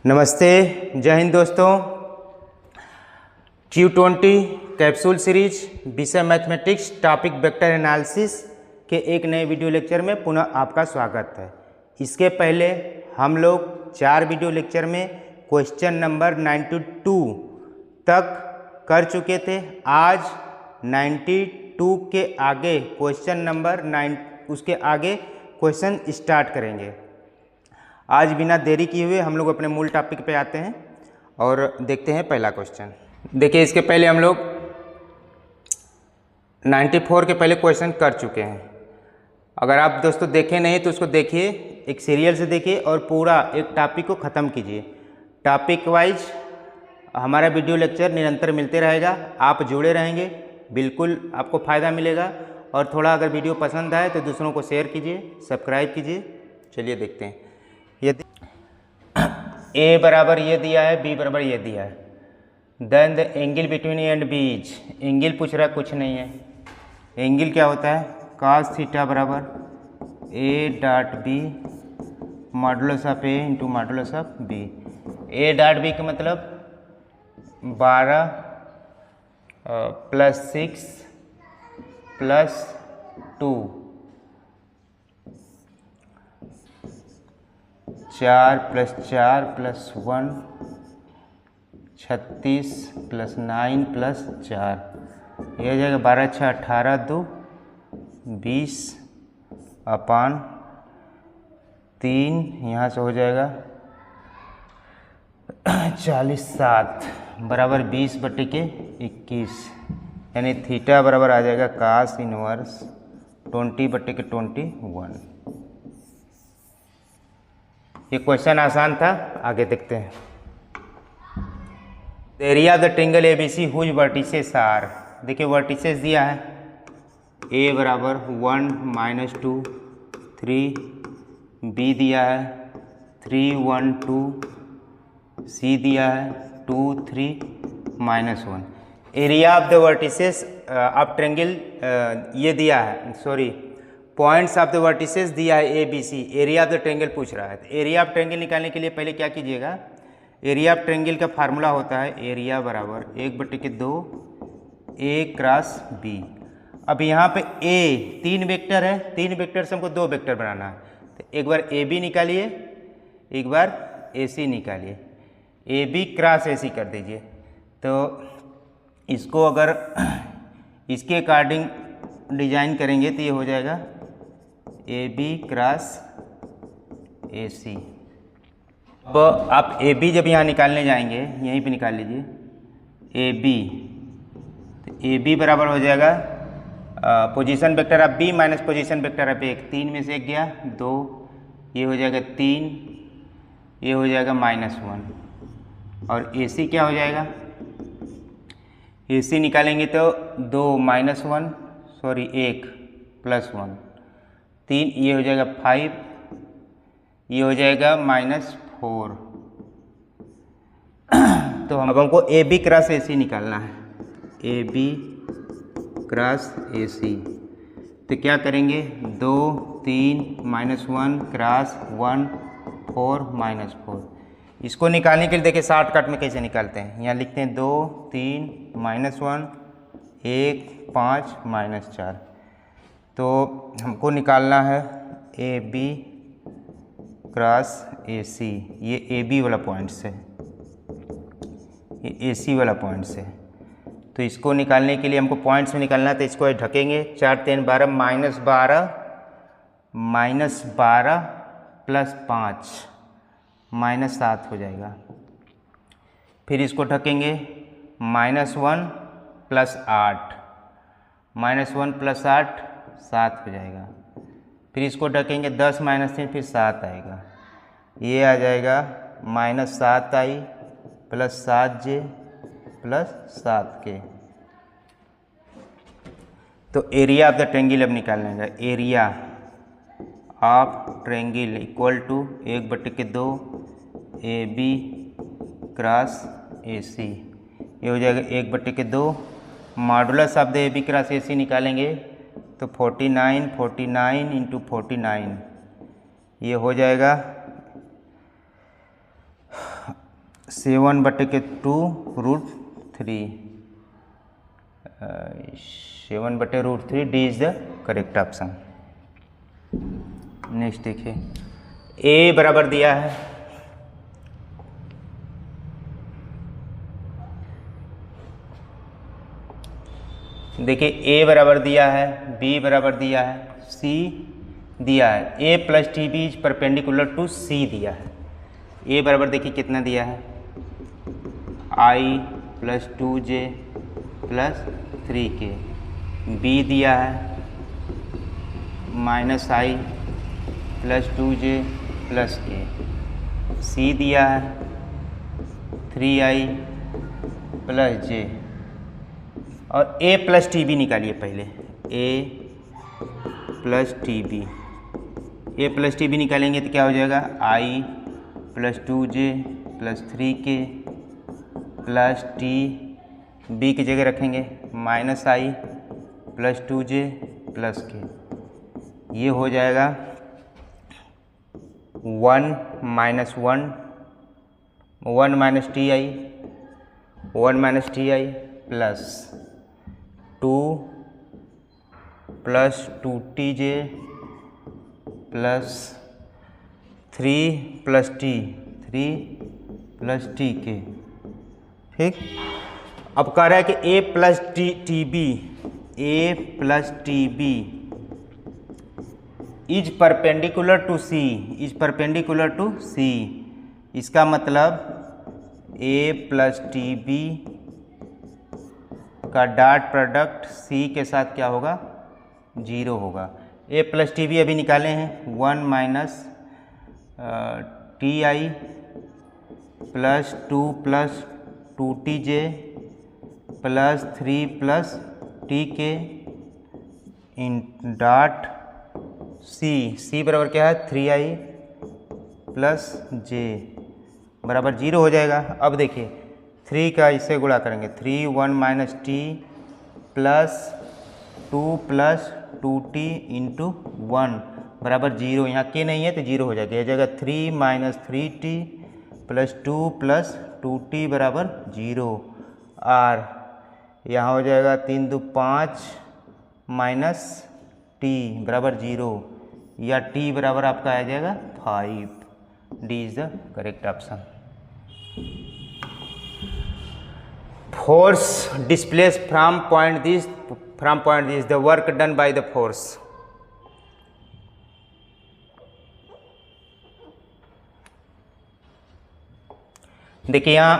नमस्ते, जय हिंद दोस्तों। Q20 कैप्सूल सीरीज विषय मैथमेटिक्स टॉपिक वेक्टर एनालिसिस के एक नए वीडियो लेक्चर में पुनः आपका स्वागत है। इसके पहले हम लोग 4 वीडियो लेक्चर में क्वेश्चन नंबर 92 तक कर चुके थे। आज 92 के आगे क्वेश्चन नंबर 9 उसके आगे क्वेश्चन स्टार्ट करेंगे। आज बिना देरी किए हुए हम लोग अपने मूल टॉपिक पे आते हैं और देखते हैं पहला क्वेश्चन। देखिए, इसके पहले हम लोग 94 के पहले क्वेश्चन कर चुके हैं। अगर आप दोस्तों देखे नहीं तो उसको देखिए, एक सीरियल से देखिए और पूरा एक टॉपिक को ख़त्म कीजिए। टॉपिक वाइज हमारा वीडियो लेक्चर निरंतर मिलते रहेगा। आप जुड़े रहेंगे, बिल्कुल आपको फ़ायदा मिलेगा। और थोड़ा अगर वीडियो पसंद आए तो दूसरों को शेयर कीजिए, सब्सक्राइब कीजिए। चलिए देखते हैं। यदि ए बराबर ये दिया है, बी बराबर ये दिया है, then the angle between A and B is, angle पूछ रहा है, कुछ नहीं है। एंगल क्या होता है? cos थीटा बराबर A dot B modulus of A into modulus of B. A dot B का मतलब 12 + 6 + 2 4 + 4 + 1 36 + 9 + 4, ये हो जाएगा 12 × 6 = 18, 2 20 अपान 3, यहाँ से हो जाएगा 40 7 बराबर 20/21, यानी थीटा बराबर आ जाएगा cos इनवर्स 20/21। ये क्वेश्चन आसान था, आगे देखते हैं। Area of the triangle ABC whose vertices are, देखिए वर्टिसेस दिया है। ए बराबर 1 - 2 3, बी दिया है 3 1 2, सी दिया है 2 3 -1। Area of the vertices of triangle ये दिया है, sorry points of the vertices दिया है A B C. Area of the triangle पूछ रहा है। तो एरिया ऑफ ट्रायंगल निकालने के लिए पहले क्या कीजिएगा, एरिया ऑफ ट्रायंगल का फार्मूला होता है एरिया बराबर 1/2 ए क्रॉस बी। अब यहाँ पे ए 3 वेक्टर है, 3 वेक्टर से हमको 2 वेक्टर बनाना है। तो एक बार ए बी निकालिए, एक बार ए सी निकालिए। ए बी क्रॉस ए सी कर दीजिए। तो इसको अगर इसके अकॉर्डिंग डिजाइन करेंगे तो ये हो जाएगा ए बी क्रॉस ए सी। अब आप ए बी जब यहाँ निकालने जाएंगे, यहीं पे निकाल लीजिए ए बी। तो ए बी बराबर हो जाएगा position vector of B minus position vector of 1, 3 में से 1 गया 2, ये हो जाएगा 3, ये हो जाएगा -1। और ए सी क्या हो जाएगा? ए सी निकालेंगे तो 2 -1 सॉरी 1 +1 3, ये हो जाएगा 5, ये हो जाएगा -4। तो हमको ए बी क्रॉस ए सी निकालना है, ए बी क्रॉस ए सी। तो क्या करेंगे 2 3 -1 क्रॉस 1 4 -4। इसको निकालने के लिए देखिए शॉर्टकट में कैसे निकालते हैं। यहाँ लिखते हैं 2 3 -1 1 5 -4। तो हमको निकालना है A B cross A C. ये ए बी वाला पॉइंट से, ये ए सी वाला पॉइंट से। तो इसको निकालने के लिए हमको पॉइंट से निकालना है। तो इसको ढकेंगे 4 3 12 -12 + 5 -7 हो जाएगा। फिर इसको ढकेंगे -1 + 8 -1 + 8 7 हो जाएगा। फिर इसको ढकेंगे 10 -3 फिर 7 आएगा। ये आ जाएगा -7i + 7j + 7k। तो एरिया ऑफ द ट्रायंगल अब निकालने का, area of triangle equal to 1/2 A B cross A C. ये हो जाएगा 1/2 modulus of the A B cross A C निकालेंगे तो 49 49 × 49, ये हो जाएगा 7/2 root 3, 7/√3 D is the correct option. Next देखिए, ए बराबर दिया है देखिए ए बराबर दिया है, बी बराबर दिया है, सी दिया है, A plus T B is perpendicular to C दिया है। ए बराबर देखिए कितना दिया है, आई plus 2j plus 3k, B दिया है minus I plus 2j plus k, C दिया है 3i प्लस j, और a प्लस टी बी निकालिए पहले, a plus T B, a plus T B निकालेंगे तो क्या हो जाएगा, i plus 2j plus 3k plus T, B की जगह रखेंगे minus I plus 2j plus k, ये हो जाएगा 1 minus 1, 1 minus T I, 1 minus T I plus 2 plus 2tj plus 3 plus T, 3 plus T के। ठीक, अब कह रहा है कि a plus T B, A plus T B is perpendicular to C, is perpendicular to C. इसका मतलब a plus T B का डॉट प्रोडक्ट सी के साथ क्या होगा, 0 होगा। a प्लस टी बी अभी निकाले हैं, 1 minus T I plus 2 plus 2tj plus 3 plus T के इन डॉट सी बराबर क्या है, 3i प्लस j बराबर 0 हो जाएगा। अब देखिए 3 का इससे गुणा करेंगे, 3 1 minus T plus 2 plus 2t into 1 बराबर 0, यहाँ के नहीं है तो 0 हो जाएगा। यह जगह 3 minus 3t plus 2 plus 2t बराबर 0, और यहाँ हो जाएगा 3 2 5 माइनस t बराबर 0, या t बराबर आपका आ जाएगा 5। D is the correct option. Force displaced from point this the work done by the force। देखिए यहाँ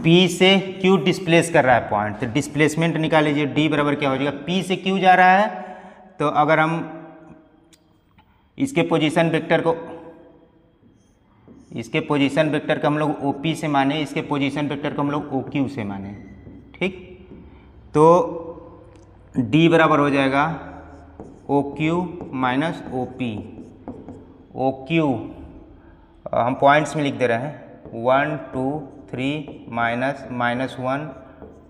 P से Q डिस्प्लेस कर रहा है पॉइंट, तो डिस्प्लेसमेंट निकाल लीजिए। D बराबर क्या हो जाएगा, P से Q जा रहा है, तो अगर हम इसके पोजीशन वेक्टर को हम लोग OP से माने, इसके पोजीशन वेक्टर को हम लोग OQ से माने। ठीक, तो D बराबर हो जाएगा OQ माइनस OP। OQ हम पॉइंट्स में लिख दे रहे हैं, 1 2 3 माइनस माइनस 1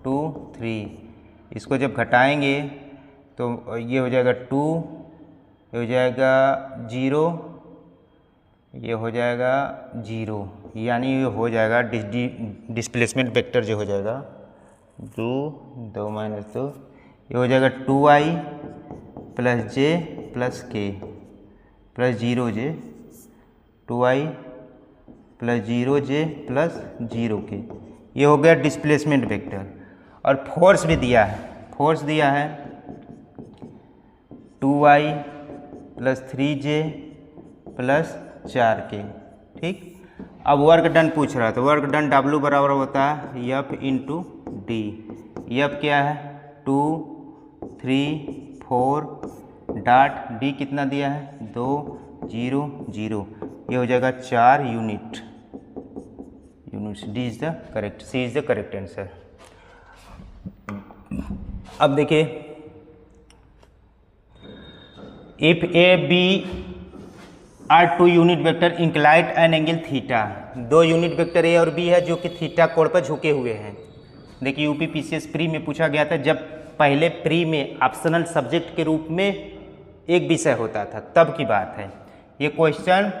2 3। इसको जब घटाएंगे तो ये हो जाएगा 2, ये हो जाएगा 0, ये हो जाएगा 0, यानी ये हो जाएगा डिस्प्लेसमेंट वेक्टर जो हो जाएगा 2 माइनस 2, ये हो जाएगा 2i plus j plus k plus 0j, 2i plus 0j plus 0k, ये हो गया डिस्प्लेसमेंट वेक्टर। और फोर्स भी दिया है, फोर्स दिया है 2i plus 3j plus 4k। ठीक, अब वर्क डन पूछ रहा है, तो वर्क डन W बराबर होता है F इंटू डी। F क्या है, 2 3 4 डॉट डी कितना दिया है, 2 0 0, ये हो जाएगा 4 units. D is the correct, C is the correct answer. अब देखिए, if A B are 2 unit vector inclined an angle theta, 2 unit vector A और बी है जो कि थीटा कोण पर झुके हुए हैं। देखिए यूपी पीसीएस प्री में पूछा गया था, जब पहले प्री में ऑप्शनल सब्जेक्ट के रूप में एक विषय होता था तब की बात है। ये क्वेश्चन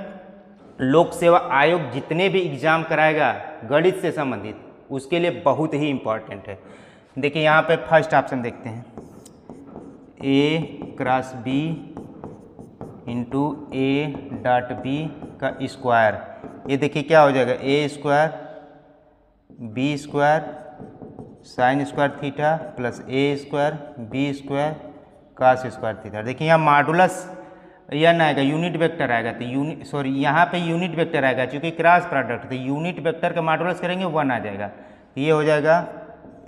लोक सेवा आयोग जितने भी एग्जाम कराएगा गणित से संबंधित, उसके लिए बहुत ही इम्पोर्टेंट है। देखिए यहाँ पे फर्स्ट ऑप्शन देखते हैं, A cross B into A dot B का स्क्वायर। ये देखिए क्या हो जाएगा, A square B square sine square theta plus A square B square cos square theta. देखिए यहाँ मॉडुलस यह ना आएगा, यूनिट वेक्टर आएगा, तो यहाँ पे यूनिट वेक्टर आएगा क्योंकि क्रॉस प्रोडक्ट, तो यूनिट वेक्टर का मॉडुलस करेंगे 1 आ जाएगा। तो ये हो जाएगा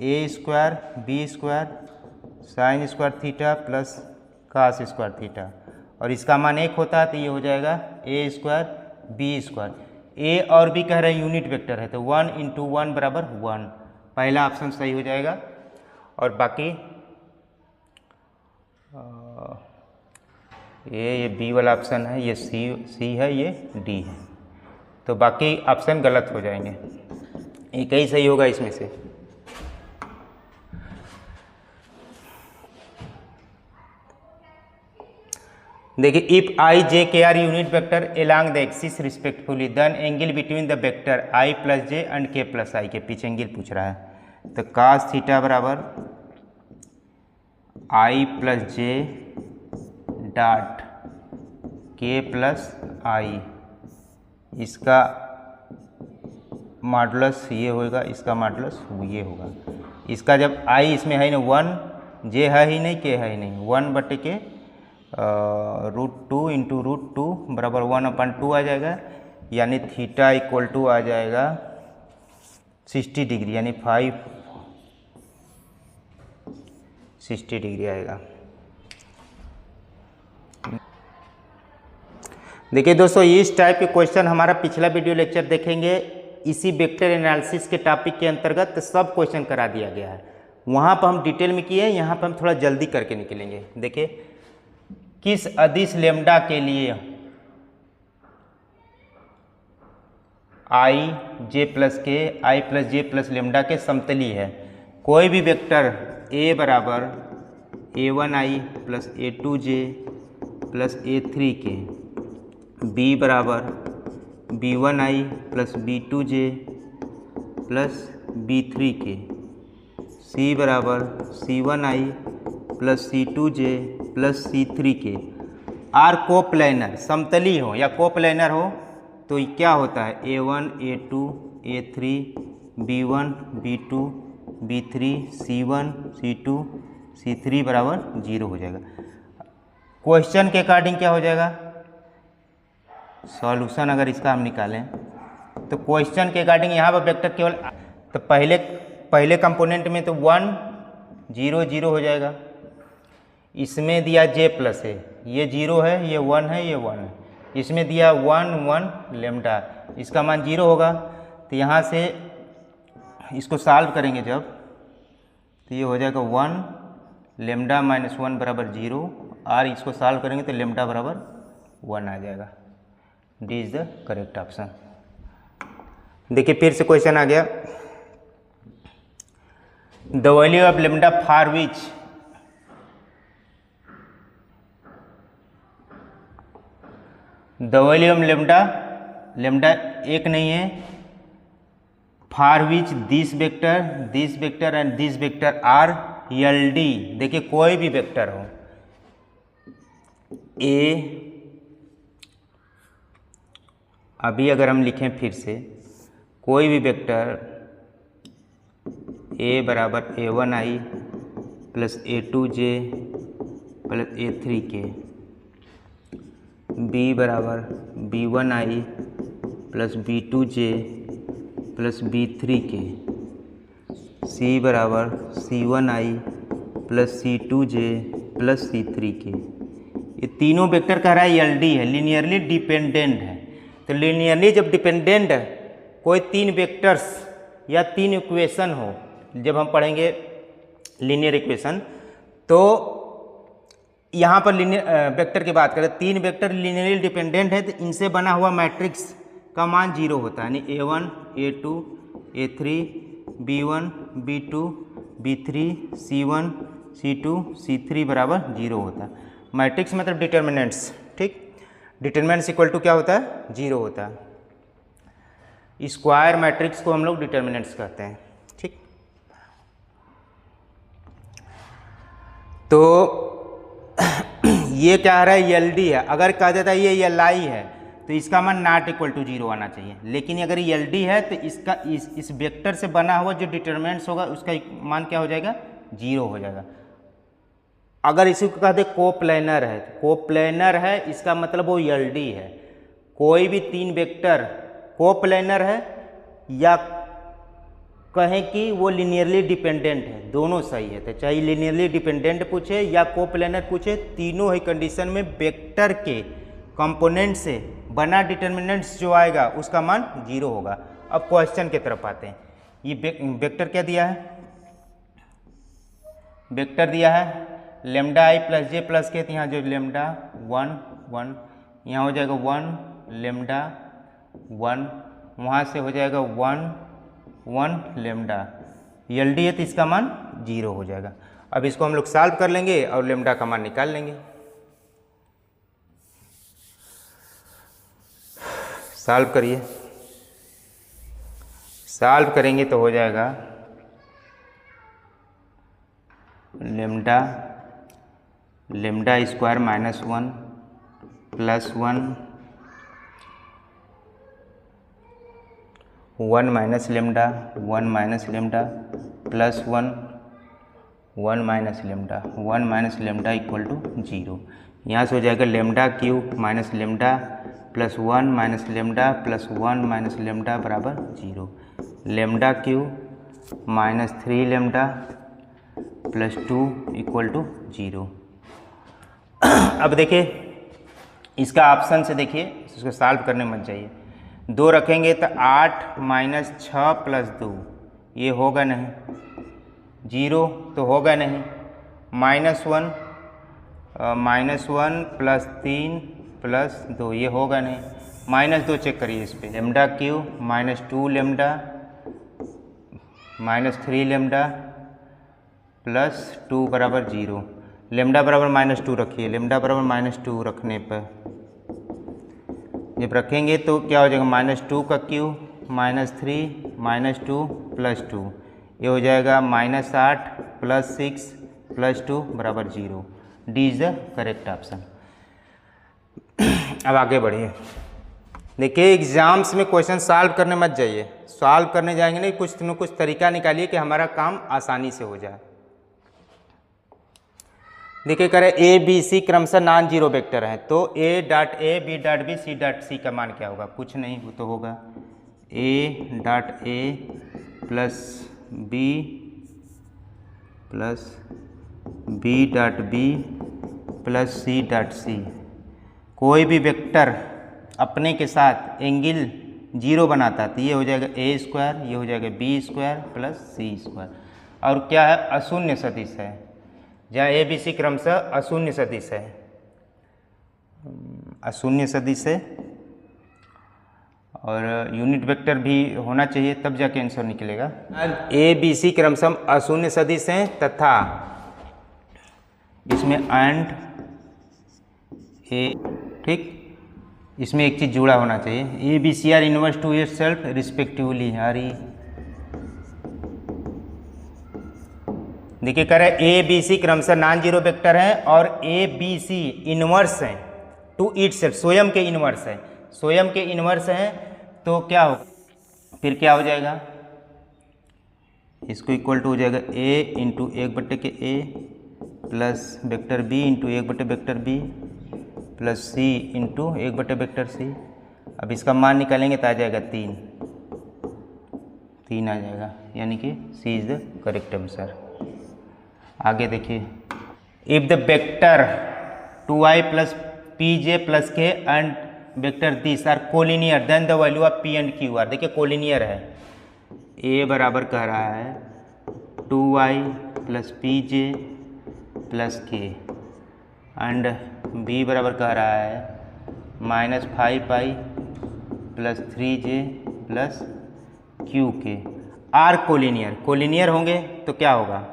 A square B square sine square theta plus cos square theta, और इसका मान 1 होता है तो ये हो जाएगा ए स्क्वायर बी स्क्वायर। ए और बी कह रहे हैं यूनिट वेक्टर है, तो 1 इंटू 1 बराबर 1, पहला ऑप्शन सही हो जाएगा। और बाकी ये बी वाला ऑप्शन है, ये सी है, ये डी है, तो बाकी ऑप्शन गलत हो जाएंगे, एक ही सही होगा इसमें से। देखिए if I J K are unit vector along the axis respectfully then angle between the vector I plus J and K plus I, के पीछे एंगल पूछ रहा है, तो कास थीटा बराबर आई प्लस जे डॉट के प्लस आई, इसका मॉडुलस ये होगा, इसका मॉडुलस ये होगा। इसका जब आई इसमें है ना 1, जे है ही नहीं, के है ही नहीं, 1 बटे के √2 इंटू √2 बराबर 1/2 आ जाएगा, यानी थीटा इक्वल टू आ जाएगा 60 डिग्री, यानी 60 डिग्री आएगा। देखिए दोस्तों, इस टाइप के क्वेश्चन हमारा पिछला वीडियो लेक्चर देखेंगे, इसी वेक्टर एनालिसिस के टॉपिक के अंतर्गत सब क्वेश्चन करा दिया गया है, वहाँ पर हम डिटेल में किए, यहाँ पर हम थोड़ा जल्दी करके निकलेंगे। देखिए किस अदिश लेम्डा के लिए आई जे प्लस के आई प्लस जे प्लस लेम्डा के समतलीय है, कोई भी वेक्टर ए बराबर a1i plus a2j plus a3 के, बी बराबर b1i plus b2j plus b3 के, सी बराबर c1i plus c2j plus c3 के, आर कोप्लैनर समतली हो या कोप्लैनर हो तो क्या होता है, a1 a2 a3 b1 b2 b3 c1 c2 c3 बराबर 0 हो जाएगा। क्वेश्चन के अकॉर्डिंग क्या हो जाएगा, सॉल्यूशन अगर इसका हम निकालें तो क्वेश्चन के अकॉर्डिंग यहाँ पर वेक्टर केवल, तो पहले कंपोनेंट में तो 1 0 0 हो जाएगा, इसमें दिया j प्लस है, ये 0 है, ये 1 है, ये 1 है, इसमें दिया 1 1 लेम्डा, इसका मान 0 होगा, तो यहाँ से इसको सॉल्व करेंगे जब, तो ये हो जाएगा 1 लेम्डा माइनस 1 बराबर 0, और इसको सॉल्व करेंगे तो लेम्डा बराबर 1 आ जाएगा। D is the correct option. देखिए फिर से क्वेश्चन आ गया, the value of lambda for which the value of lambda एक नहीं है, for which this vector and this vector R L D. देखिए कोई भी वेक्टर हो, ए, अभी अगर हम लिखें फिर से, कोई भी वेक्टर ए बराबर a1i plus a2j plus a3 के, बी बराबर b1i plus b2j plus b3 के, सी बराबर c1i plus c2j plus c3 के, ये तीनों वेक्टर कह रहा है एलडी है, लीनियरली डिपेंडेंट है। तो लीनियरली जब डिपेंडेंट है कोई तीन वेक्टर्स या तीन इक्वेशन हो, जब हम पढ़ेंगे लीनियर इक्वेशन, तो यहाँ पर लीनियर वेक्टर की बात करें, तीन वेक्टर लीनियरली डिपेंडेंट है, तो इनसे बना हुआ मैट्रिक्स का मान 0 होता है, यानी a1 a2 a3 b1 b2 b3 c1 c2 c3 बराबर 0 होता है। मैट्रिक्स मतलब डिटर्मिनेंट्स, ठीक। डिटरमिनेंट्स इक्वल टू क्या होता है, 0 होता है। स्क्वायर मैट्रिक्स को हम लोग डिटरमिनेंट्स कहते हैं, ठीक। तो ये क्या आ रहा है, एलडी है। अगर कहा जाता है ये एलआई है तो इसका मान नॉट इक्वल टू 0 आना चाहिए, लेकिन अगर ये एलडी है तो इसका इस वेक्टर से बना हुआ जो डिटरमिनेंट्स होगा उसका मान क्या हो जाएगा, 0 हो जाएगा। अगर इसी को कहते कोप्लेनर है, कोप्लेनर है इसका मतलब वो एलडी है। कोई भी 3 वेक्टर कोप्लेनर है या कहें कि वो लीनियरली डिपेंडेंट है, दोनों सही है। तो चाहे लीनियरली डिपेंडेंट पूछे या कोप्लेनर पूछे, तीनों ही कंडीशन में वेक्टर के कंपोनेंट से बना डिटरमिनेंट्स जो आएगा उसका मान 0 होगा। अब क्वेश्चन की तरफ आते हैं। ये वेक्टर क्या दिया है, वेक्टर दिया है lambda I plus J plus के, तो यहाँ जो लेमडा 1 1 यहाँ हो जाएगा 1 लेमडा 1, वहाँ से हो जाएगा 1 1 लेमडा, एलडी है तो इसका मान 0 हो जाएगा। अब इसको हम लोग सॉल्व कर लेंगे और लेमडा का मान निकाल लेंगे। सॉल्व करिए, सॉल्व करेंगे तो हो जाएगा lambda lambda square minus 1 plus 1 1 minus lambda 1 minus lambda plus 1 1 minus lambda equal to 0। यहाँ से हो जाएगा lambda cube minus lambda plus 1 minus lambda plus 1 minus lambda बराबर 0। Lambda cube minus 3 lambda plus 2 equal to 0। अब देखिए इसका option से देखिए, इसको सॉल्व करने मत जाइए। 2 रखेंगे तो 8 माइनस 6 प्लस 2, ये होगा नहीं, 0 तो होगा नहीं। माइनस वन प्लस 3 प्लस 2, ये होगा नहीं। -2 चेक करिए इस पर, lambda cube minus 2 lambda minus 3 lambda plus 2 बराबर 0। लेमडा बराबर -2 रखिए, लेमडा बराबर -2 रखने पर जब रखेंगे तो क्या हो जाएगा, -2 का क्यूब -3 -2 प्लस 2, ये हो जाएगा -8 प्लस 6 प्लस 2 बराबर 0। D is the correct option. अब आगे बढ़िए। देखिए एग्जाम्स में क्वेश्चन सॉल्व करने मत जाइए, सॉल्व करने जाएंगे नहीं, कुछ न कुछ तरीका निकालिए कि हमारा काम आसानी से हो जाए। देखिए कह रहे ए बी सी क्रमशः नॉन जीरो वेक्टर हैं, तो a dot A B dot B C dot C का मान क्या होगा, कुछ नहीं, वो तो होगा a dot A plus B plus B dot B plus C dot C. कोई भी वेक्टर अपने के साथ एंगल 0 बनाता है तो ये हो जाएगा a स्क्वायर, ये हो जाएगा b स्क्वायर प्लस सी स्क्वायर। और क्या है, अशून्य सदिश है, जहाँ ए बी सी क्रमशः अशून्य सदिश है, अशून्य सदिश है। और यूनिट वेक्टर भी होना चाहिए तब जाके आंसर निकलेगा। ए बी सी क्रमशः अशून्य सदिश हैं तथा इसमें एंड ए, ठीक, इसमें एक चीज़ जुड़ा होना चाहिए, A B C are inverse to itself respectively. हरी देखिए कह रहे ए बी सी क्रमशः नॉन जीरो वेक्टर है और ए बी सी इनवर्स है टू इट सेल्फ, स्वयं के इनवर्स है, स्वयं के इनवर्स है। तो क्या हो, फिर क्या हो जाएगा, इसको इक्वल टू हो जाएगा a into 1/a plus vector b into 1/वेक्टर b प्लस c इंटू 1/वेक्टर c। अब इसका मान निकालेंगे तो आ जाएगा 3 आ जाएगा, यानी कि c is the correct answer. आगे देखिए, if the vector 2i plus pj plus k and vector this are collinear then the value of p and q are. देखिए कोलिनियर है, a बराबर कह रहा है 2i plus pj plus k and b बराबर कह रहा है -5i plus 3j plus qk। Are collinear, collinear होंगे तो क्या होगा,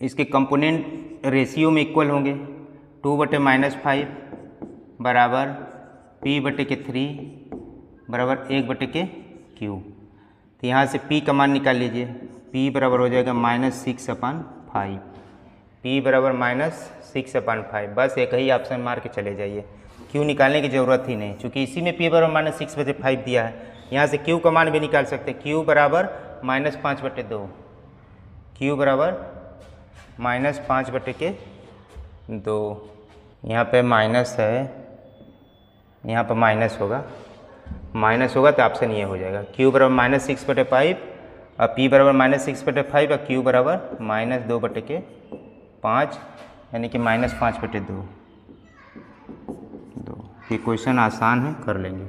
इसके कंपोनेंट रेशियो में इक्वल होंगे, 2/-5 बराबर P/3 बराबर 1/Q। तो यहाँ से P का मान निकाल लीजिए। P बराबर हो जाएगा -6/5। P बराबर -6/5। बस एक ही ऑप्शन मार के चले जाइए, Q निकालने की ज़रूरत ही नहीं, क्योंकि इसी में P बराबर -6/5 दिया है। यहाँ से Q का मान भी निकाल सकते हैं। Q बराबर -5/2। Q बराबर -5/2। यहाँ पे माइनस है, यहाँ पर माइनस होगा तो ऑप्शन ये हो जाएगा। Q बराबर -6/5 और P बराबर -6/5 और Q बराबर -2/5, यानी कि -5/2। ये क्वेश्चन आसान है, कर लेंगे।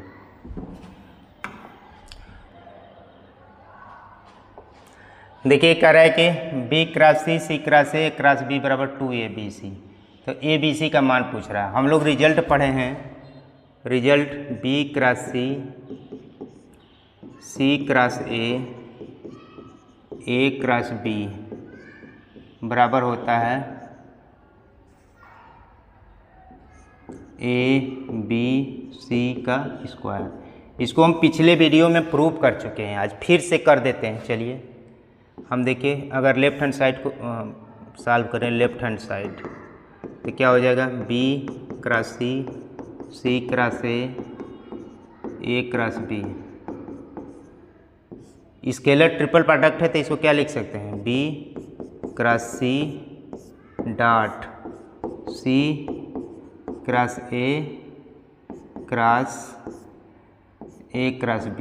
देखिए कह रहा है कि B cross C, C cross A, cross B बराबर 2ABC। तो ABC का मान पूछ रहा है। हम लोग रिजल्ट पढ़े हैं, result B cross C, C cross A, A cross B बराबर होता है ABC का स्क्वायर। इसको हम पिछले वीडियो में प्रूव कर चुके हैं, आज फिर से कर देते हैं। चलिए हम देखिए, अगर लेफ्ट हैंड साइड को सॉल्व करें, लेफ्ट हैंड साइड, तो क्या हो जाएगा? B cross C, C cross A cross B। Scalar triple product है तो इसको क्या लिख सकते हैं? B cross C dot C cross A cross A cross B।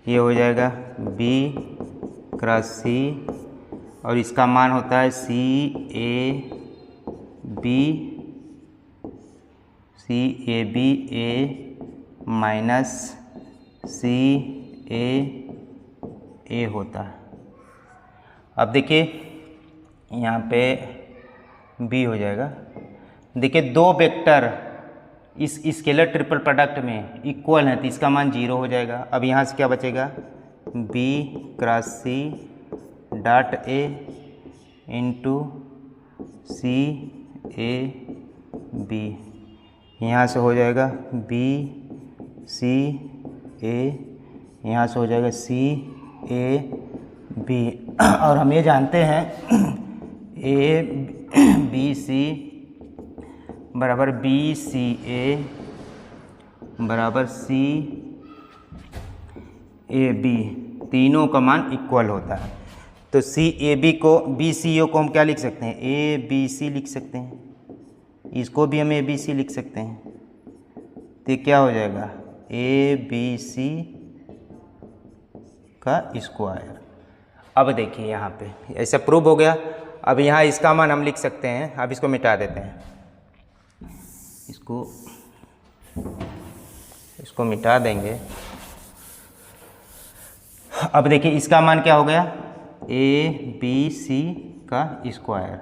ये हो जाएगा B क्रॉस C और इसका मान होता है CAB A माइनस CAA होता है। अब देखिए यहाँ पे B हो जाएगा। देखिए दो वेक्टर इस स्केलर ट्रिपल प्रोडक्ट में इक्वल हैं तो इसका मान 0 हो जाएगा। अब यहाँ से क्या बचेगा? B cross C dot A into CAB। यहाँ से हो जाएगा BCA, यहाँ से हो जाएगा CAB। और हम ये जानते हैं ABC बराबर BCA बराबर CAB, तीनों का मान इक्वल होता है। तो CAB को BCO को हम क्या लिख सकते हैं? ABC लिख सकते हैं। इसको भी हम ABC लिख सकते हैं। तो क्या हो जाएगा? ABC का स्क्वायर। अब देखिए यहाँ पे ऐसा प्रूव हो गया। अब यहाँ इसका मान हम लिख सकते हैं। अब इसको मिटा देते हैं, इसको मिटा देंगे। अब देखिए इसका मान क्या हो गया? ABC का स्क्वायर।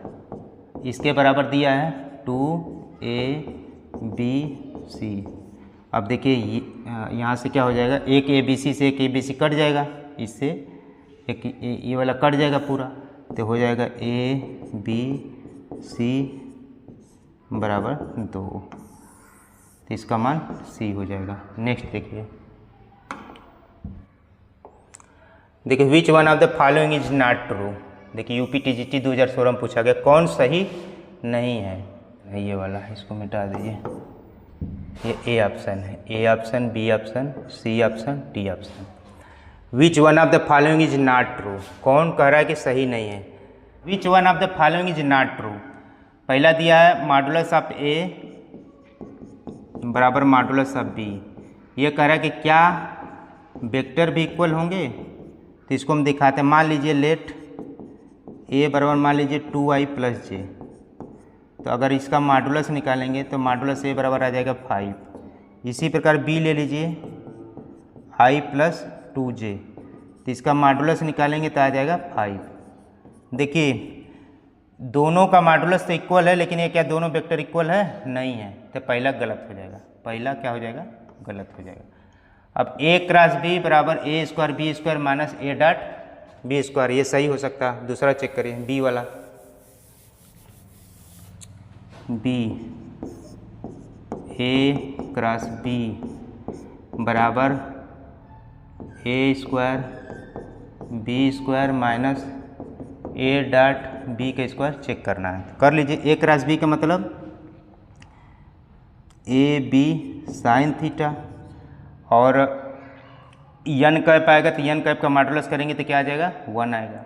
इसके बराबर दिया है 2ABC। अब देखिए यहाँ से क्या हो जाएगा? एक ABC से एक ABC कट जाएगा, इससे एक ये वाला कट जाएगा पूरा, तो हो जाएगा ABC बराबर 2। तो इसका मान C हो जाएगा। नेक्स्ट देखिए which one of the following is not true. देखिए UPTGT 2016 में पूछा गया कौन सही नहीं है। ये वाला है, इसको मिटा दीजिए। ये A ऑप्शन है, A option, B option, C option, D option. Which one of the following is not true, कौन कह रहा है कि सही नहीं है? Which one of the following is not true. पहला दिया है मॉडुलस ऑफ A बराबर मॉडुलस ऑफ B। ये कह रहा है कि क्या वेक्टर भी इक्वल होंगे? तो इसको हम दिखाते हैं। मान लीजिए लेट A बराबर मान लीजिए 2i प्लस j। तो अगर इसका मॉडुलस निकालेंगे तो मॉडुलस A बराबर आ जाएगा 5। इसी प्रकार B ले लीजिए i प्लस 2j, तो इसका मॉडुलस निकालेंगे तो आ जाएगा 5। देखिए दोनों का मॉडुलस तो इक्वल है, लेकिन ये क्या दोनों वेक्टर इक्वल है? नहीं है, तो पहला गलत हो जाएगा। पहला क्या हो जाएगा? गलत हो जाएगा। अब A क्रॉस B बराबर A square B square minus A dot B square, ये सही हो सकता है। दूसरा चेक करिए, B वाला बी, ए क्रॉस बी बराबर ए square B square minus A dot B का स्क्वायर चेक करना है। तो कर लीजिए। ए क्रॉस बी का मतलब ए बी साइन थीटा और यन कैप आएगा तो यन कैप का मॉडुलस करेंगे तो क्या आ जाएगा 1 आएगा।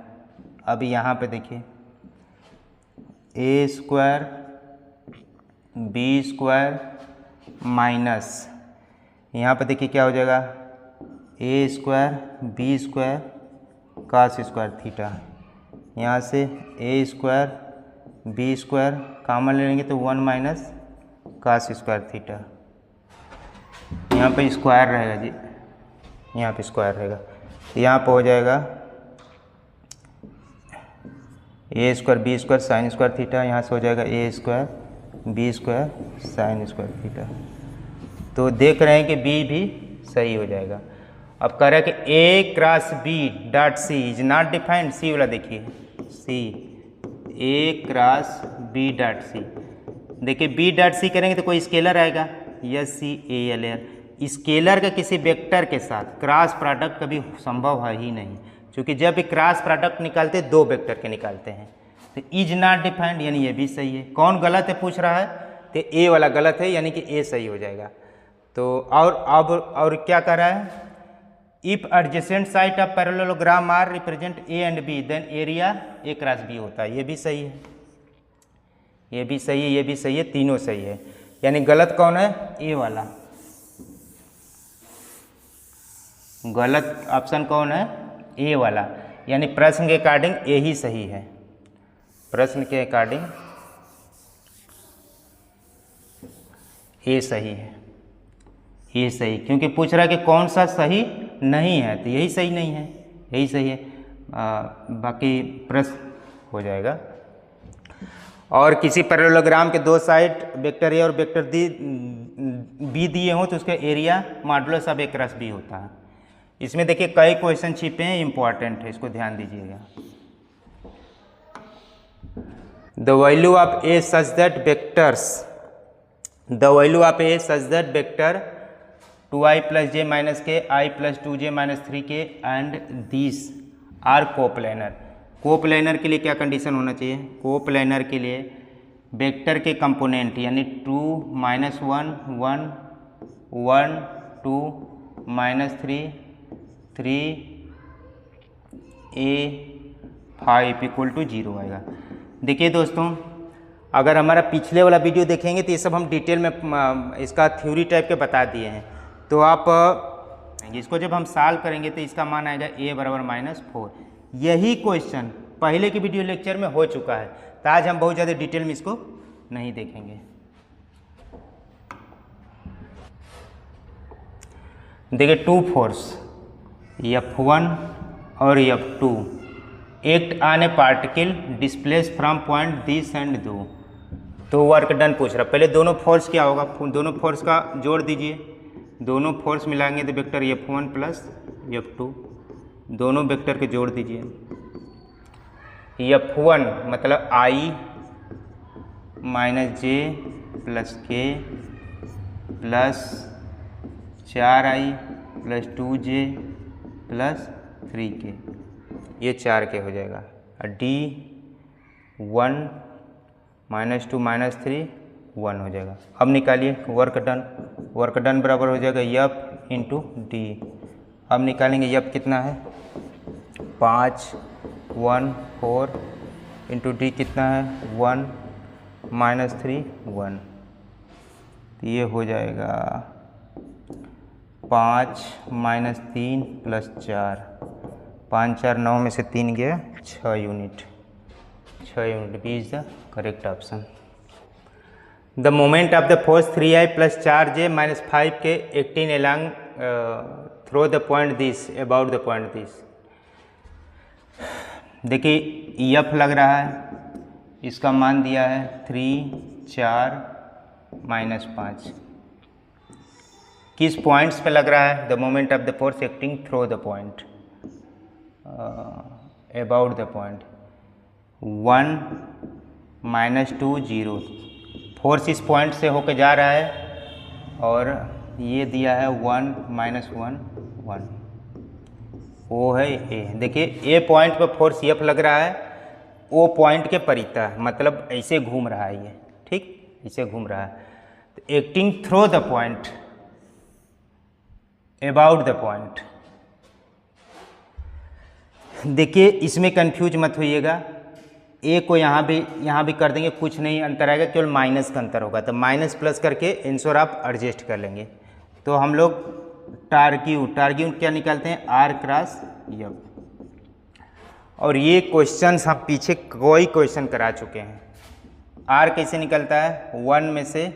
अब यहाँ पे देखिए A square B square minus यहाँ पे देखिए क्या हो जाएगा A square B square cos square theta. यहाँ से A square B square common ले लेंगे तो 1 माइनस कास स्क्वायर थीटा। यहाँ पे स्क्वायर रहेगा जी, यहाँ पे स्क्वायर रहेगा तो यहाँ पे हो जाएगा A square B square sine square theta. यहाँ से हो जाएगा A square B square sine square theta. तो देख रहे हैं कि बी भी सही हो जाएगा। अब कह रहा है कि A cross B dot C is not defined. C वाला देखिए C A cross B dot C. देखिए बी डॉट सी करेंगे तो कोई स्केलर आएगा, S C A L R. Scalar का किसी वेक्टर के साथ क्रॉस प्रोडक्ट कभी संभव है ही नहीं, क्योंकि जब भी क्रॉस प्रोडक्ट निकालते दो वेक्टर के निकालते हैं। तो इज नॉट डिफाइंड यानी ये भी सही है। कौन गलत है पूछ रहा है तो ए वाला गलत है, यानी कि ए सही हो जाएगा। तो और क्या कर रहा है, if adjacent side of parallelogram are represent A and B then area A cross B होता है। ये भी सही है, ये भी सही है, ये भी सही है, तीनों सही है। यानी गलत कौन है, ए वाला। गलत ऑप्शन कौन है, ए वाला। यानी प्रश्न के अकॉर्डिंग ए ही सही है, प्रश्न के अकॉर्डिंग ए सही है, ये सही। क्योंकि पूछ रहा है कि कौन सा सही नहीं है, तो यही सही नहीं है, यही सही है। बाकी प्रश्न हो जाएगा। और किसी पैरेललोग्राम के दो साइड वेक्टर ए और वेक्टर बी दिए हों तो उसका area modulus of A cross B होता है। इसमें देखिए कई क्वेश्चन छिपे हैं, इंपॉर्टेंट है, इसको ध्यान दीजिएगा। The value of A such that vectors, the value of A such that vector 2i + j - k, i + 2j - 3k and this are coplanar. Coplanar के लिए क्या कंडीशन होना चाहिए, कोप्लेनर के लिए वेक्टर के कंपोनेंट यानी 2 - 1 1 1 2 -3 3 a 5 = 0 आएगा। देखिए दोस्तों, अगर हमारा पिछले वाला वीडियो देखेंगे तो ये सब हम डिटेल में इसका थ्योरी टाइप के बता दिए हैं। तो आप इसको जब हम सॉल्व करेंगे तो इसका मान आएगा a = -4। यही क्वेश्चन पहले के वीडियो लेक्चर में हो चुका है, तो आज हम बहुत ज़्यादा डिटेल में इसको नहीं देखेंगे। देखिए 2 फोर्स F1 और F2 act on A particle displace from point this and दो। तो वर्क डन पूछ रहा। पहले दोनों फोर्स क्या होगा, दोनों फोर्स का जोड़ दीजिए। दोनों फोर्स मिलाएंगे तो वेक्टर F1 + F2, दोनों वेक्टर के जोड़ दीजिए। F1 मतलब i - j + k + 4i + 2j + 3k, ये 4k हो जाएगा। D1 - 2 - 3 1 हो जाएगा। अब निकालिए वर्क डन। वर्क डन बराबर हो जाएगा F × D। अब निकालेंगे F कितना है 5 1 4 × D कितना है 1 - 3 1। तो ये हो जाएगा 5 - 3 + 4, 5 4 9 में से 3 गया 6 unit, 6 unit. B is the correct option. The moment of the force 3i + 4j - 5k acting along through the point this about the point this. देखिए F लग रहा है, इसका मान दिया है 3 4 -5। किस पॉइंट्स पे लग रहा है, the moment of the force acting through the point about the point. 1 - 2 0, force इस पॉइंट से होके जा रहा है और ये दिया है 1 -1 1, वो है ए। देखिए ए पॉइंट पर फोर्स एफ लग रहा है, ओ पॉइंट के परिता, मतलब ऐसे घूम रहा है ये, ठीक, ऐसे घूम रहा है। तो acting through the point, about the point. देखिए इसमें कंफ्यूज मत होइएगा, ए को यहाँ भी कर देंगे, कुछ नहीं अंतर आएगा, केवल माइनस का अंतर होगा। तो माइनस प्लस करके आंसर आप एडजस्ट कर लेंगे। तो हम लोग टारगेट क्या निकालते हैं, आर क्रॉस एफ। और ये क्वेश्चंस हम पीछे कोई क्वेश्चन करा चुके हैं। आर कैसे निकलता है, 1 में से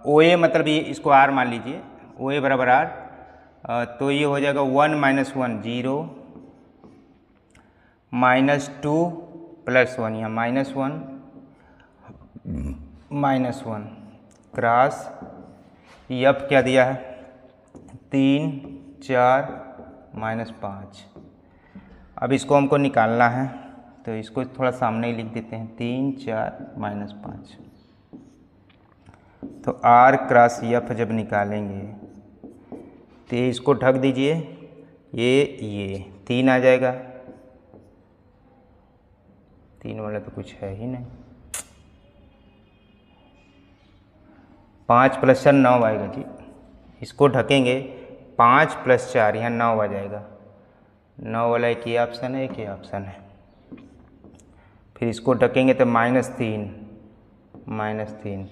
ओ ए, मतलब ये इसको आर मान लीजिए, ओ ए बराबर आर, तो ये हो जाएगा 1 - 1 0 -2 +1, यहाँ -1 क्रॉस एफ क्या दिया है 3 4 -5। अब इसको हमको निकालना है, तो इसको थोड़ा सामने ही लिख देते हैं, 3 4 -5। तो आर क्रॉस एफ जब निकालेंगे तो इसको ढक दीजिए, ये 3 आ जाएगा, 3 वाला तो कुछ है ही नहीं, 5 + 4 9 आएगा जी। इसको ढकेंगे, 5 + 4 यहाँ 9 आ जाएगा, 9 वाला एक ये ऑप्शन है, एक ये ऑप्शन है। फिर इसको ढकेंगे तो -3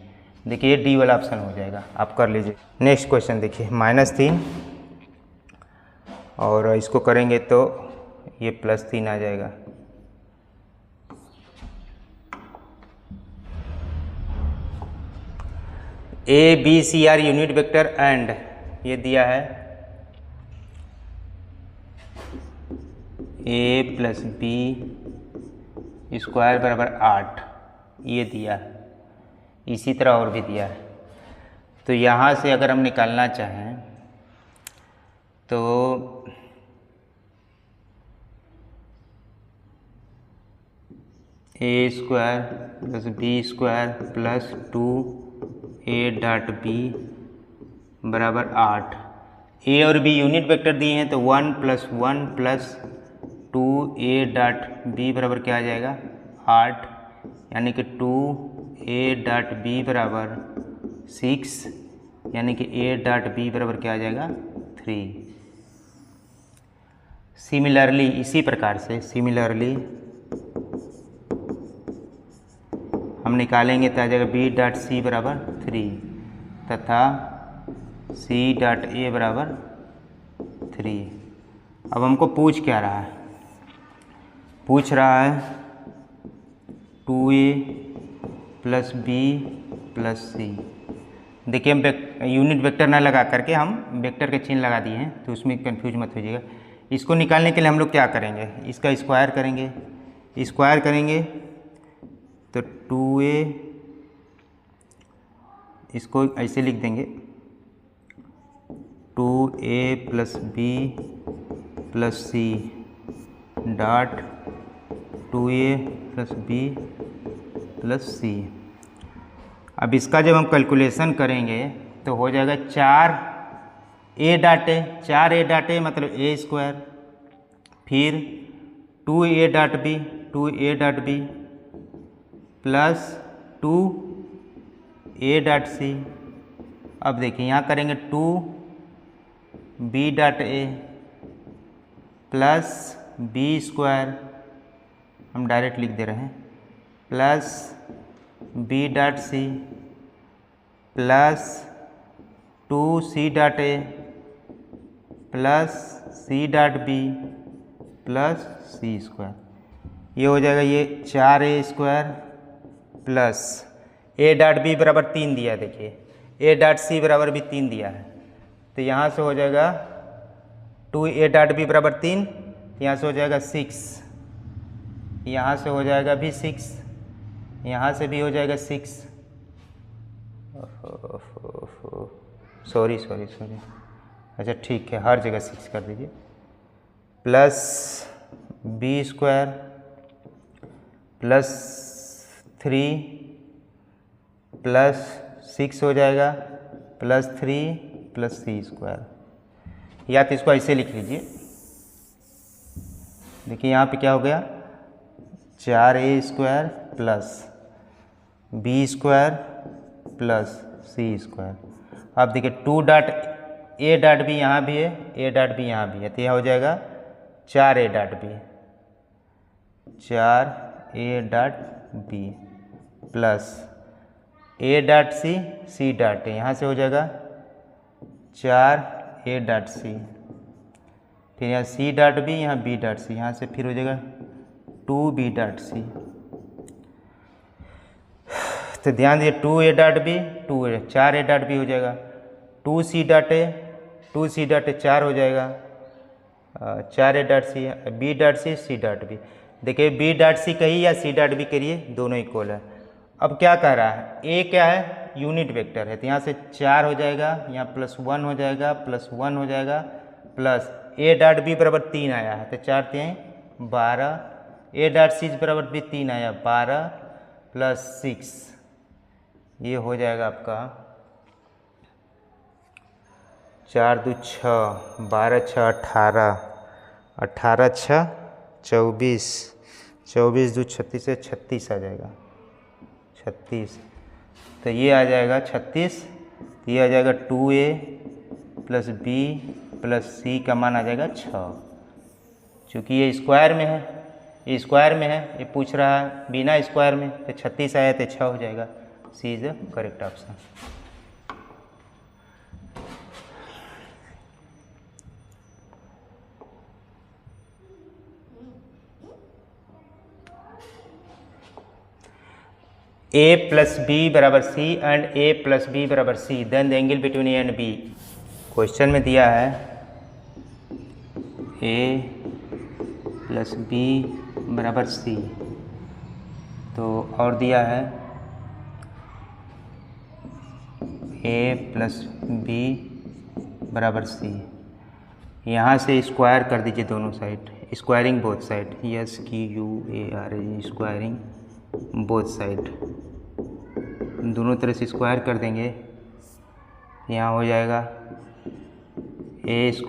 देखिए ये डी वाला ऑप्शन हो जाएगा, आप कर लीजिए। नेक्स्ट क्वेश्चन देखिए, -3 और इसको करेंगे तो ये +3 आ जाएगा। A B C are unit vector and ये दिया है a + b² = 8, ये दिया है। इसी तरह और भी दिया है। तो यहाँ से अगर हम निकालना चाहें तो a² + b² + 2a.b = 8। ए और बी यूनिट वेक्टर दिए हैं, तो 1 + 1 + 2a.b बराबर क्या आ जाएगा 8, यानी कि 2a.b = 6, यानी कि a.b बराबर क्या आ जाएगा 3। सिमिलरली, इसी प्रकार से सिमिलरली हम निकालेंगे तो आ जाएगा b.c = 3 तथा c.a = 3। अब हमको पूछ क्या रहा है, पूछ रहा है 2a + b + c। देखिए हम यूनिट वेक्टर ना लगा करके हम वेक्टर के चिन्ह लगा दिए हैं, तो उसमें कंफ्यूज मत होइएगा। इसको निकालने के लिए हम लोग क्या करेंगे, इसका स्क्वायर करेंगे तो 2a, इसको ऐसे लिख देंगे 2a + b + c dot 2a + b + c। अब इसका जब हम कैलकुलेशन करेंगे तो हो जाएगा 4a मतलब a², फिर 2a.b + 2a.c। अब देखिए यहाँ करेंगे 2b.a + b², हम डायरेक्ट लिख दे रहे हैं, + b.c + 2c.a + c.b + c²। ये हो जाएगा, ये 4a² + a.b बराबर 3 दिया है, देखिए a.c बराबर भी 3 दिया है, तो यहाँ से हो जाएगा 2a.b बराबर 3, यहाँ से हो जाएगा 6, यहाँ से हो जाएगा भी 6, यहाँ से भी हो जाएगा 6, सॉरी, अच्छा ठीक है, हर जगह 6 कर दीजिए, + b² + 3 +6 हो जाएगा +3 + c²। या तो इसको ऐसे लिख लीजिए, देखिए यहाँ पे क्या हो गया 4a² + b² + c²। अब देखिए 2 डॉट a डॉट b यहाँ भी है, a डॉट b यहाँ भी है, तो यह हो जाएगा 4a dot b, 4a dot b plus a dot c, c dot a, यहाँ से हो जाएगा 4a डॉट c, फिर यहाँ c डॉट b, यहाँ b डॉट c, यहाँ से फिर हो जाएगा 2b डॉट c। तो ध्यान दीजिए 2a dot b 2a, 4a dot b हो जाएगा 2c dot a, 2c dot a 4 हो जाएगा 4a dot c, b dot c, c dot b। देखिए b डॉट c कहिए या c डॉट b करिए, दोनों इक्वल है। अब क्या कह रहा है, a क्या है यूनिट वेक्टर है, तो यहाँ से 4 हो जाएगा, यहाँ +1 हो जाएगा, +1 हो जाएगा, प्लस a डॉट b बराबर 3 आया है, तो 4 3 12, a डॉट c बराबर भी 3 आया 12 + 6, ये हो जाएगा आपका 4 2 6, 12 6 18, 18 6 24, 24 2 36 से 36 आ जाएगा 36, तो ये आ जाएगा 36, ये आ जाएगा 2a + b + c का मान आ जाएगा 6। चूँकि ये स्क्वायर में है, ये स्क्वायर में है, ये पूछ रहा है बिना स्क्वायर में, तो 36 आया तो 6 हो जाएगा। C is the correct option. a + b = c and a + b = c, then the angle between a and b। Question में दिया है a + b = c, तो और दिया है a + b = c। यहाँ से स्क्वायर कर दीजिए दोनों side, squaring both side, SQUAR, squaring both side, दोनों तरह से स्क्वायर कर देंगे। यहाँ हो जाएगा a² +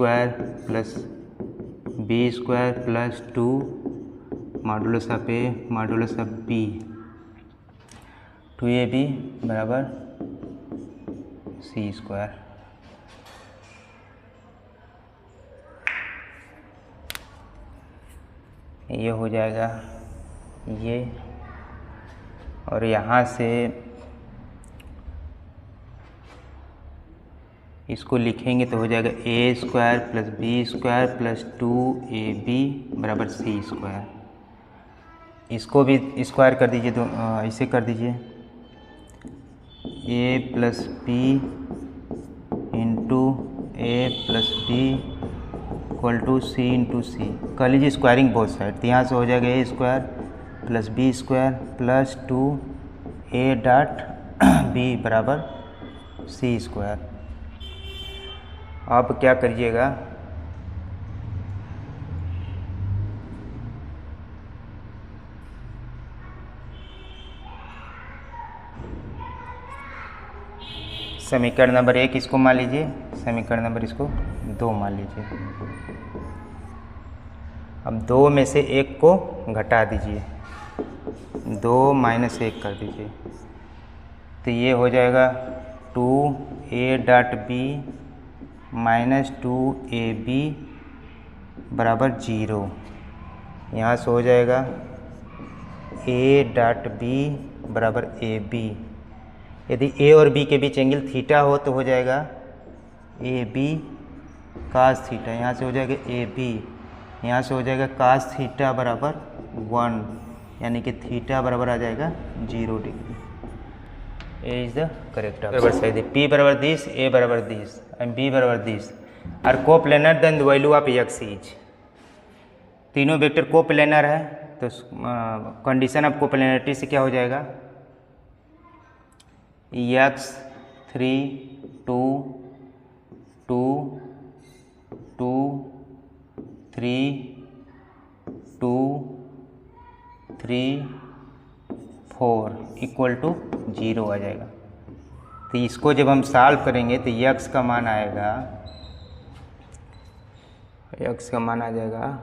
b² + 2 modulus of a modulus of b, 2ab = c²। ये हो जाएगा ये, और यहाँ से इसको लिखेंगे तो हो जाएगा a² + b² + 2ab = c²। इसको भी स्क्वायर कर दीजिए, तो ऐसे कर दीजिए a + b × a + b = c × c, कर लीजिए स्क्वायरिंग बोथ साइड, तो यहाँ से हो जाएगा a² + b² + 2a dot b = c²। आप क्या करिएगा, समीकरण नंबर 1 इसको मान लीजिए, समीकरण नंबर इसको 2 मान लीजिए। अब 2 में से 1 को घटा दीजिए, 2 - 1 कर दीजिए, तो ये हो जाएगा 2a डॉट b - 2ab = 0। यहाँ से हो जाएगा a डॉट b = ab। यदि a और b के बीच एंगल थीटा हो तो हो जाएगा ab cos थीटा, यहाँ से हो जाएगा ab, यहाँ से हो जाएगा cos थीटा = 1, यानी कि थीटा बराबर आ जाएगा 0 degree. A is the correct answer. p = this, a = this and b = this are coplanar, then the value of x is, तीनों वेक्टर कोप्लेनर है, तो कंडीशन ऑफ कोप्लेनरिटी से क्या हो जाएगा x 3 2 2 2 3 2 3 4 = 0 आ जाएगा। तो इसको जब हम सॉल्व करेंगे तो यक्स का मान आएगा, यक्स का मान आ जाएगा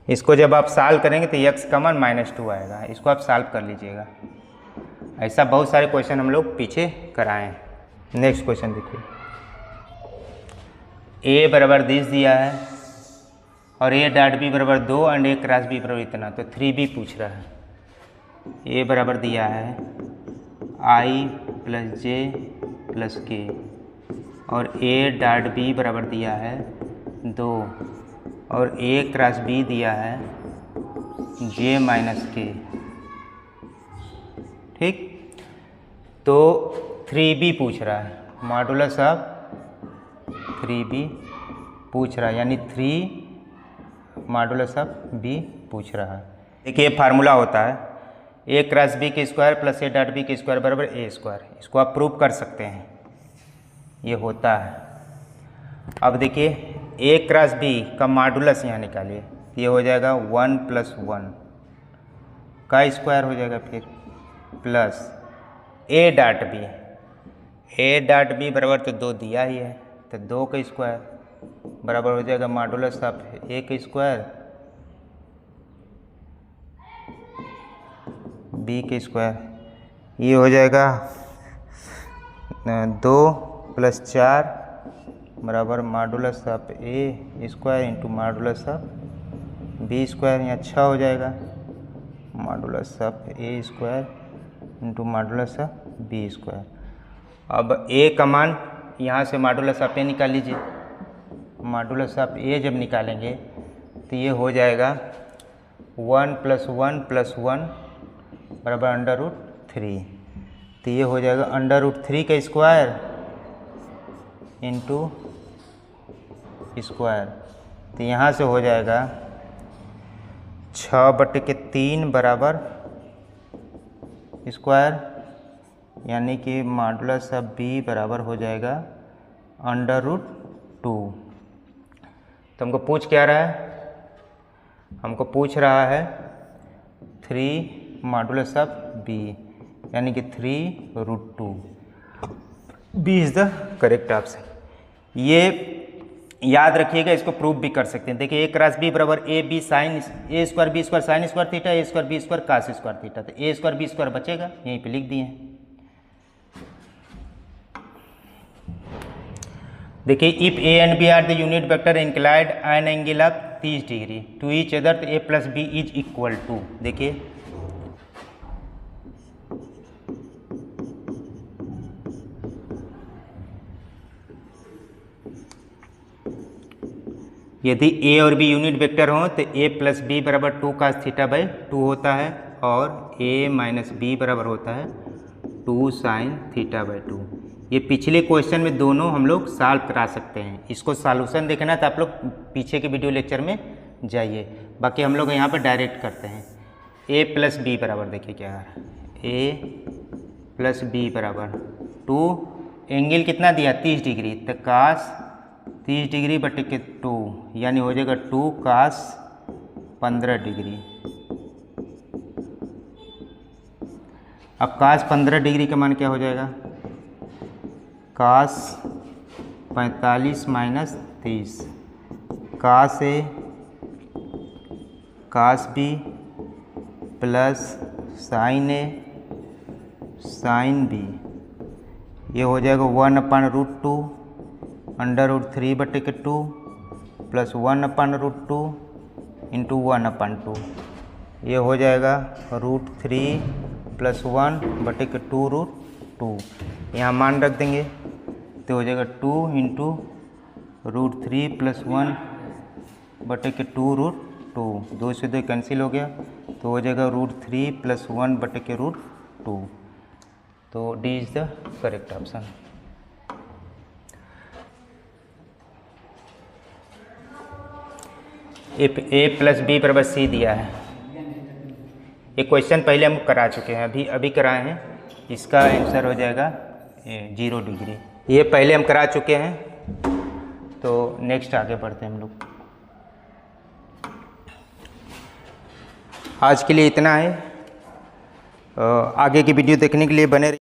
इसको जब आप सॉल्व करेंगे तो यक्स का मान -2 आएगा। इसको आप सॉल्व कर लीजिएगा। ऐसा बहुत सारे क्वेश्चन हम लोग पीछे कराए हैं। नेक्स्ट क्वेश्चन देखिए, ए बराबर 10 दिया है और ए डॉट बी बराबर 2 एंड ए क्रॉस बी बराबर इतना, तो 3b पूछ रहा है। ए बराबर दिया है i + j + k और ए डॉट बी बराबर दिया है 2 और ए क्रॉस बी दिया है j - k। ठीक, तो 3b पूछ रहा है, मॉडुलस ऑफ 3b पूछ रहा है, यानी 3 मॉडुलस ऑफ b पूछ रहा है। देखिए फार्मूला होता है a क्रॉस b के square plus a dot b के स्क्वायर बराबर ए स्क्वायर। इसको आप प्रूव कर सकते हैं, ये होता है। अब देखिए a क्रॉस b का मॉडुलस यहाँ निकालिए, ये हो जाएगा 1 + 1 का स्क्वायर हो जाएगा, फिर प्लस ए डॉट बी बराबर तो 2 दिया ही है, तो 2 का स्क्वायर बराबर हो जाएगा मॉडुलस ऑफ ए का स्क्वायर बी के स्क्वायर। ये हो जाएगा 2 + 4 बराबर modulus of a square into modulus of b square. यहाँ 6 हो जाएगा, modulus of a square into modulus of b square. अब ए का मान यहाँ से मॉडुलस ऑफ ए निकाल लीजिए। मॉडुलस ऑफ ए जब निकालेंगे तो ये हो जाएगा 1 + 1 + 1 बराबर √3। तो ये हो जाएगा √3 का स्क्वायर इंटू स्क्वायर। तो यहाँ से हो जाएगा 6/3 बराबर स्क्वायर, यानी कि मॉडुलस ऑफ बी बराबर हो जाएगा √2। तो हमको पूछ क्या रहा है, हमको पूछ रहा है 3 मॉडुलस ऑफ बी, यानी कि 3√2। B is the correct option. ये याद रखिएगा, इसको प्रूव भी कर सकते हैं। देखिए ए क्रॉस बी बराबर a b sine a square B square sine square theta, a square B square cos square theta. तो ए स्क्वायर बी स्क्वायर बचेगा, यहीं पे लिख दिए हैं। देखिए if A and B are the unit vector inclined an angle of 30 degree to each other, तो A plus B is equal to, देखिए यदि ए और बी यूनिट वेक्टर हों तो ए प्लस बी बराबर 2 cos θ/2 होता है और ए माइनस बी बराबर होता है 2 sin θ/2। ये पिछले क्वेश्चन में दोनों हम लोग सॉल्व करा सकते हैं। इसको सॉल्यूशन देखना तो आप लोग पीछे के वीडियो लेक्चर में जाइए, बाकी हम लोग यहाँ पर डायरेक्ट करते हैं। ए प्लस बी बराबर देखिए क्या है, ए प्लस बी बराबर 2, एंगल कितना दिया 30 डिग्री, तो cos 30 डिग्री बटे के 2, यानी हो जाएगा 2 cos 15 डिग्री। अब cos 15 डिग्री का मान क्या हो जाएगा, cos 45 minus 30, cos A cos B plus sin A sin B। ये हो जाएगा 1/√2 √3/2 प्लस 1/√2 इंटू 1/2। ये हो जाएगा √3 + 1/2 यहाँ मान रख देंगे तो हो जाएगा 2 इंटू √3 + 1/2 2 से 2 कैंसिल हो गया, तो हो जाएगा √3 + 1/2। तो d is the correct option. If a plus b बराबर सी दिया है, ये क्वेश्चन पहले हम करा चुके हैं, अभी कराए हैं। इसका आंसर हो जाएगा 0 डिग्री। ये पहले हम करा चुके हैं, तो नेक्स्ट आगे बढ़ते हैं हम लोग। आज के लिए इतना है। आगे की वीडियो देखने के लिए बने रहिए।